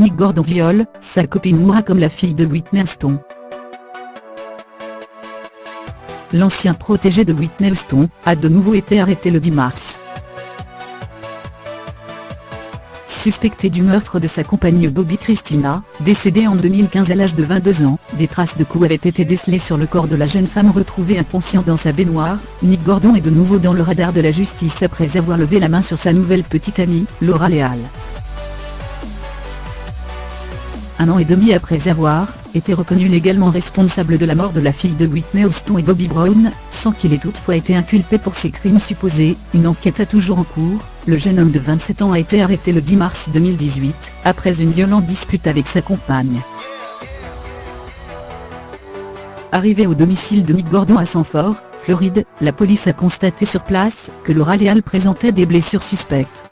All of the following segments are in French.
Nick Gordon viole sa copine Maura comme la fille de Whitney Houston. L'ancien protégé de Whitney Houston a de nouveau été arrêté le 10 mars. Suspecté du meurtre de sa compagne Bobbi Kristina, décédée en 2015 à l'âge de 22 ans, des traces de coups avaient été décelées sur le corps de la jeune femme retrouvée inconsciente dans sa baignoire. Nick Gordon est de nouveau dans le radar de la justice après avoir levé la main sur sa nouvelle petite amie, Laura Leal. Un an et demi après avoir été reconnu légalement responsable de la mort de la fille de Whitney Houston et Bobby Brown, sans qu'il ait toutefois été inculpé pour ces crimes supposés, une enquête est toujours en cours. Le jeune homme de 27 ans a été arrêté le 10 mars 2018, après une violente dispute avec sa compagne. Arrivé au domicile de Nick Gordon à Sanford, Floride, la police a constaté sur place que Laura Leal présentait des blessures suspectes.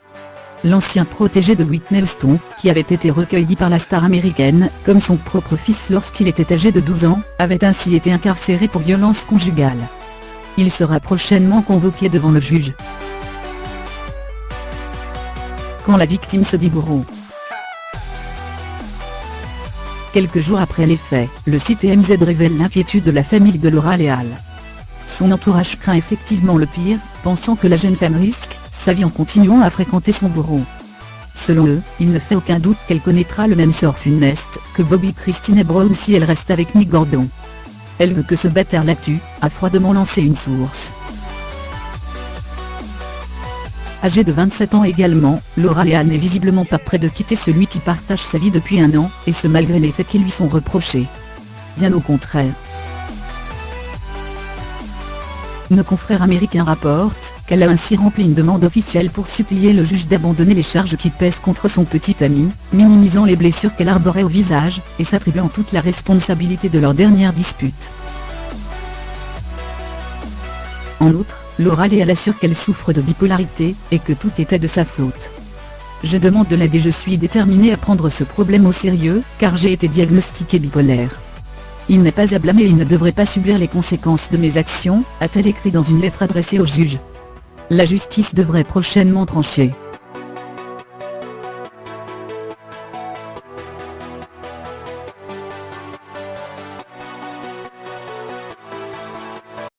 L'ancien protégé de Whitney Houston, qui avait été recueilli par la star américaine, comme son propre fils lorsqu'il était âgé de 12 ans, avait ainsi été incarcéré pour violence conjugale. Il sera prochainement convoqué devant le juge. Quand la victime se dit bourreau. Quelques jours après les faits, le site TMZ révèle l'inquiétude de la famille de Laura Leal. Son entourage craint effectivement le pire, pensant que la jeune femme risque sa vie en continuant à fréquenter son bourreau. Selon eux, il ne fait aucun doute qu'elle connaîtra le même sort funeste que Bobbi Kristina Brown si elle reste avec Nick Gordon. Elle veut que ce bâtard la tue, a froidement lancé une source. Âgée de 27 ans également, Laura Leal n'est visiblement pas près de quitter celui qui partage sa vie depuis un an, et ce malgré les faits qui lui sont reprochés. Bien au contraire. Nos confrères américains rapportent qu'elle a ainsi rempli une demande officielle pour supplier le juge d'abandonner les charges qui pèsent contre son petit ami, minimisant les blessures qu'elle arborait au visage, et s'attribuant toute la responsabilité de leur dernière dispute. En outre, Laura Leal assure qu'elle souffre de bipolarité, et que tout était de sa faute. Je demande de l'aide et je suis déterminée à prendre ce problème au sérieux, car j'ai été diagnostiquée bipolaire. Il n'est pas à blâmer et il ne devrait pas subir les conséquences de mes actions, a-t-elle écrit dans une lettre adressée au juge. La justice devrait prochainement trancher.